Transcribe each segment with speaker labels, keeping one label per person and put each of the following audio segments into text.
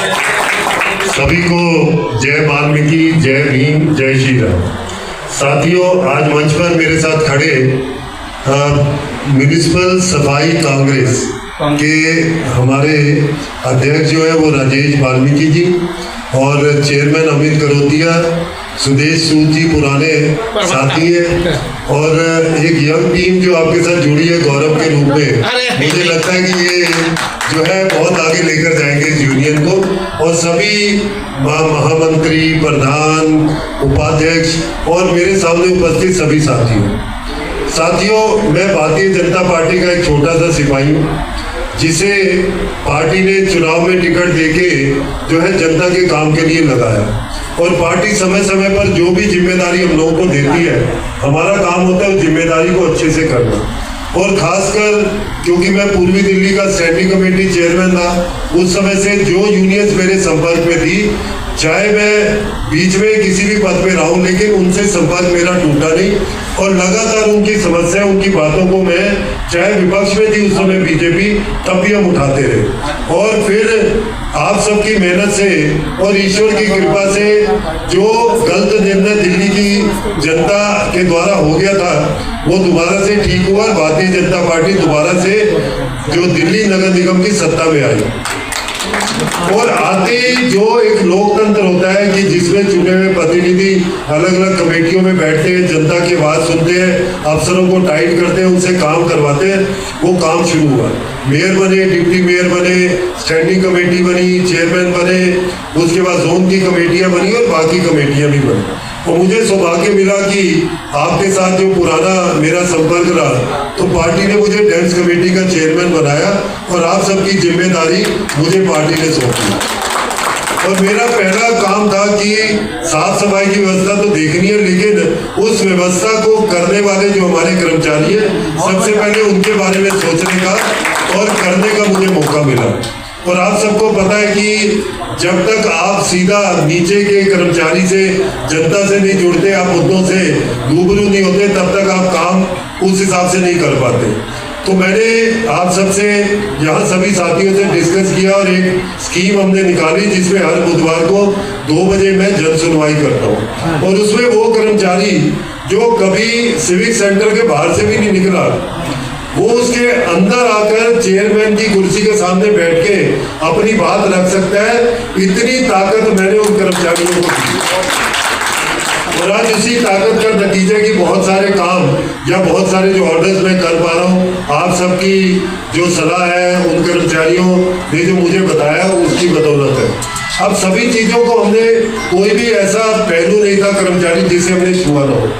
Speaker 1: सभी को जय वाल्मीकि, जय भीम, जय श्री राम। साथियों, आज मंच पर मेरे साथ खड़े म्युनिसिपल सफाई कांग्रेस के हमारे अध्यक्ष जो है वो राजेश वाल्मीकि जी और चेयरमैन अमित करोतिया, सुदेश सूद जी पुराने साथी हैं और एक यंग टीम जो आपके साथ जुड़ी है गौरव के रूप में। मुझे लगता है कि ये जो है बहुत आगे लेकर जाएंगे इस यूनियन को। और सभी महामंत्री, प्रधान, उपाध्यक्ष और मेरे सामने उपस्थित सभी साथियों, मैं भारतीय जनता पार्टी का एक छोटा सा सिपाही हूँ जिसे पार्टी ने चुनाव में टिकट देके जो है जनता के काम के लिए लगाया और पार्टी समय समय पर जो भी जिम्मेदारी हम लोगों को देती है, हमारा काम होता है उस जिम्मेदारी को अच्छे से करना। और खासकर क्योंकि मैं पूर्वी दिल्ली का स्टैंडिंग कमेटी चेयरमैन था, उस समय से जो यूनियंस मेरे संपर्क में थी, चाहे मैं बीच में किसी भी पद पे रहा हूं, लेकिन उनसे संपर्क मेरा टूटा नहीं और लगातार उनकी समस्या, उनकी बातों को मैं चाहे विपक्ष में थी उस समय बीजेपी, तब भी हम उठाते रहे। और फिर आप सबकी मेहनत से और ईश्वर की कृपा से जो गलत निर्णय दिल्ली की जनता के द्वारा हो गया था वो दोबारा से ठीक हुआ। भारतीय जनता पार्टी दोबारा से जो दिल्ली नगर निगम की सत्ता में आई और आते जो एक लोकतंत्र होता है कि जिसमें चुने हुए प्रतिनिधि अलग अलग कमेटियों में बैठते हैं, जनता की बात सुनते हैं, अफसरों को टाइट करते हैं, उनसे काम करवाते हैं, वो काम शुरू हुआ। मेयर बने, डिप्टी मेयर बने, स्टैंडिंग कमेटी बनी, चेयरमैन बने, उसके बाद जोन की कमेटियां बनी और बाकी कमेटियां भी बनी। और मुझे सौभाग्य मिला कि आपके साथ जो पुराना मेरा संपर्क रहा, तो पार्टी ने मुझे डेंस कमेटी का चेयरमैन बनाया और आप सबकी जिम्मेदारी मुझे पार्टी ने सौंपी। और मेरा पहला काम था कि साफ सफाई की व्यवस्था तो देखनी है, लेकिन उस व्यवस्था को करने वाले जो हमारे कर्मचारी हैं, सबसे पहले उनके बारे में सोचने का और करने का मुझे मौका मिला। और आप सबको पता है कि जब तक आप सीधा नीचे के कर्मचारी से, जनता से नहीं जुड़ते, आप मुद्दों से रूबरू नहीं होते, तब तक आप काम उस हिसाब से नहीं कर पाते। तो मैंने आप सबसे यहाँ सभी साथियों से डिस्कस किया और एक स्कीम हमने निकाली जिसमें हर बुधवार को 2 बजे मैं जन सुनवाई करता हूँ। और उसमें वो कर्मचारी जो कभी सिविक सेंटर के बाहर से भी नहीं निकला, वो उसके अंदर आकर चेयरमैन की कुर्सी के सामने बैठ के अपनी बात रख सकता है। इतनी ताकत मैंने उन कर्मचारियों को दी और आज इसी ताकत का नतीजा कि बहुत सारे काम या बहुत सारे जो ऑर्डर्स मैं कर पा रहा हूँ, आप सबकी जो सलाह है, उन कर्मचारियों ने जो मुझे बताया उसकी बदौलत है। अब सभी चीज़ों को हमने, कोई भी ऐसा पहलू नहीं था कर्मचारी जिसे हमने छुआ ना हो,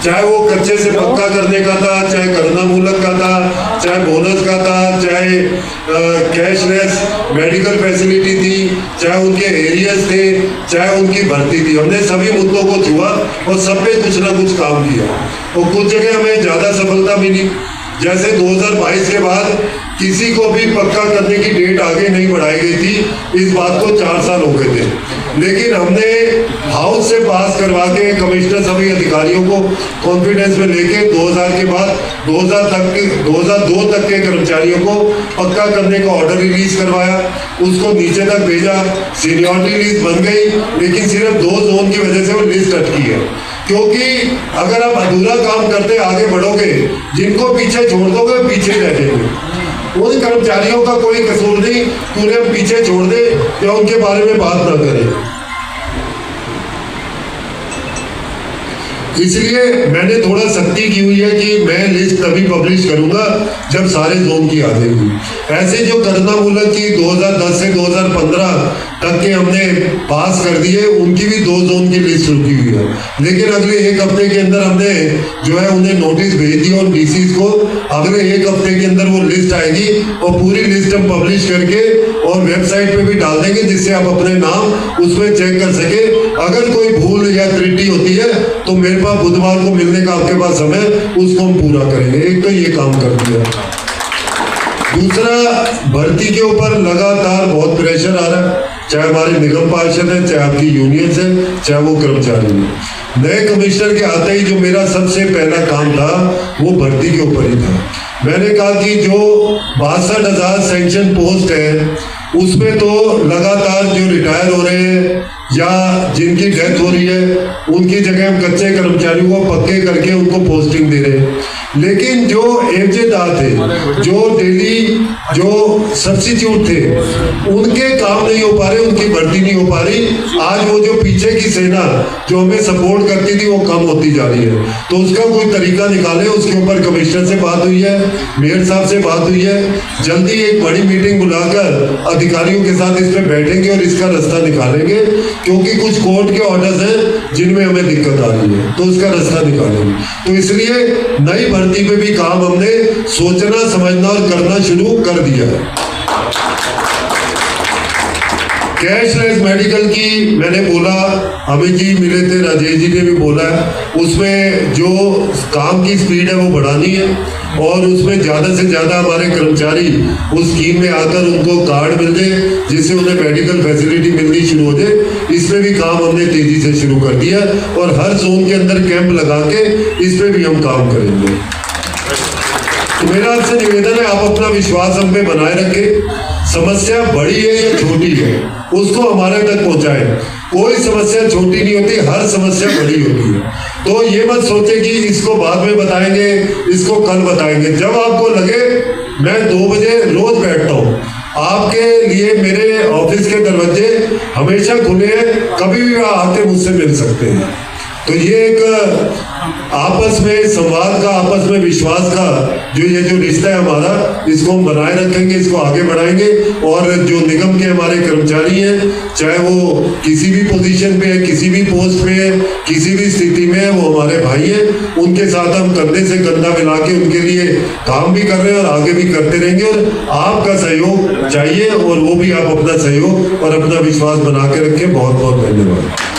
Speaker 1: चाहे वो कच्चे से पक्का करने का था, चाहे करना मूलक का था, चाहे बोनस का था, चाहे कैशलेस मेडिकल फैसिलिटी थी, चाहे उनके एरियाज थे, चाहे उनकी भर्ती थी। हमने सभी मुद्दों को छुआ और सब पे कुछ ना कुछ काम किया और कुछ जगह हमें ज़्यादा सफलता मिली। जैसे 2022 के बाद किसी को भी पक्का करने की डेट आगे नहीं बढ़ाई गई थी, इस बात को 4 साल हो गए थे, लेकिन हमने हाउस से पास करवा के कमिश्नर सभी अधिकारियों को कॉन्फिडेंस में लेके 2000 के बाद 2002 तक के कर्मचारियों को पक्का करने का ऑर्डर रिलीज करवाया, उसको नीचे तक भेजा, सीनियरिटी लिस्ट बन गई, लेकिन सिर्फ 2 जोन की वजह से वो लिस्ट अटकी है। क्योंकि अगर आप अधूरा काम करते आगे बढ़ोगे, जिनको पीछे छोड़ दोगे पीछे रह जाएंगे। उन कर्मचारियों का कोई कसूर नहीं, उन्हें पीछे छोड़ दे या उनके बारे में बात ना करें। इसलिए मैंने थोड़ा सख्ती की हुई है कि मैं लिस्ट तभी पब्लिश करूंगा जब सारे जोन की आ जाएगी। ऐसे जो करना मूलक की 2010 से 2015 तक के हमने पास कर दिए, उनकी भी 2 जोन की लिस्ट रुकी हुई है, लेकिन अगले 1 हफ्ते के अंदर हमने जो है उन्हें नोटिस भेज दिया और डीसीज को अगले 1 हफ्ते के अंदर वो लिस्ट आएगी और पूरी लिस्ट हम पब्लिश करके और वेबसाइट पे भी डाल देंगे, जिससे आप अपने नाम उसमें चेक कर सके। अगर कोई भूल या त्रुटि होती है तो मेरे पास बुधवार को मिलने का आपके पास समय, उसको हम पूरा करेंगे। एक तो ये काम कर दिया। दूसरा, भर्ती के ऊपर लगातार बहुत प्रेशर आ रहा है, चाहे हमारे निगम पार्षद है, चाहे आपकी यूनियन है, चाहे वो कर्मचारी है। नए कमिश्नर के आते ही जो मेरा सबसे पहला काम था वो भर्ती के ऊपर ही था। मैंने कहा कि जो 62,000 सैंक्शन पोस्ट है उसमें तो लगातार जो रिटायर हो रहे हैं या जिनकी डेथ हो रही है उनकी जगह हम कच्चे कर्मचारियों को पक्के करके उनको पोस्टिंग दे रहे हैं। लेकिन जो एवजेदार थे, जो डेली जो सब्स्टिट्यूट थे, उनके काम नहीं हो पा रहे, उनकी भर्ती नहीं हो पा रही। आज वो जो पीछे की सेना जो हमें सपोर्ट करती थी वो कम होती जा रही है, तो उसका कोई तरीका निकाले। उसके ऊपर कमिश्नर से बात हुई है, मेयर साहब से बात हुई है, जल्दी एक बड़ी मीटिंग बुलाकर अधिकारियों के साथ इस पर बैठेंगे और इसका रास्ता निकालेंगे, क्योंकि कुछ कोर्ट के ऑर्डर्स हैं जिनमें हमें दिक्कत आ रही है, तो उसका रास्ता निकालेंगे। तो इसलिए नई भर्ती पे भी काम हमने सोचना, समझना और करना शुरू कर दिया है। कैशलेस मेडिकल की मैंने बोला, अमित जी मिले थे, राजेश जी ने भी बोला है, उसमें जो काम की स्पीड है वो बढ़ानी है और उसमें ज़्यादा से ज़्यादा हमारे कर्मचारी उस स्कीम में आकर उनको कार्ड मिल जाए, जिससे उन्हें मेडिकल फैसिलिटी मिलनी शुरू हो जाए। इसमें भी काम हमने तेज़ी से शुरू कर दिया और हर जोन के अंदर कैंप लगा के इस पर भी हम काम करेंगे। तो मेरा आपसे निवेदन है, आप अपना विश्वास हम पे बनाए रखें। समस्या बड़ी है या छोटी है उसको हमारे तक पहुंचाएं। कोई समस्या छोटी नहीं होती, हर समस्या बड़ी होती है। तो ये मत सोचे कि इसको बाद में बताएंगे, इसको कल बताएंगे। जब आपको लगे, मैं 2 बजे रोज बैठता हूँ, आपके लिए मेरे ऑफिस के दरवाजे हमेशा खुले हैं, कभी भी आके मुझसे मिल सकते हैं। तो ये एक आपस में संवाद का, आपस में विश्वास का जो रिश्ता है हमारा, इसको हम बनाए रखेंगे, इसको आगे बढ़ाएंगे। और जो निगम के हमारे कर्मचारी हैं, चाहे वो किसी भी पोजीशन पे है, किसी भी पोस्ट पे है, किसी भी स्थिति में है, वो हमारे भाई हैं। उनके साथ हम कंधे से कंधा मिला के उनके लिए काम भी कर रहे हैं और आगे भी करते रहेंगे। और आपका सहयोग चाहिए और वो भी आप अपना सहयोग और अपना विश्वास बना के रखें। बहुत बहुत धन्यवाद।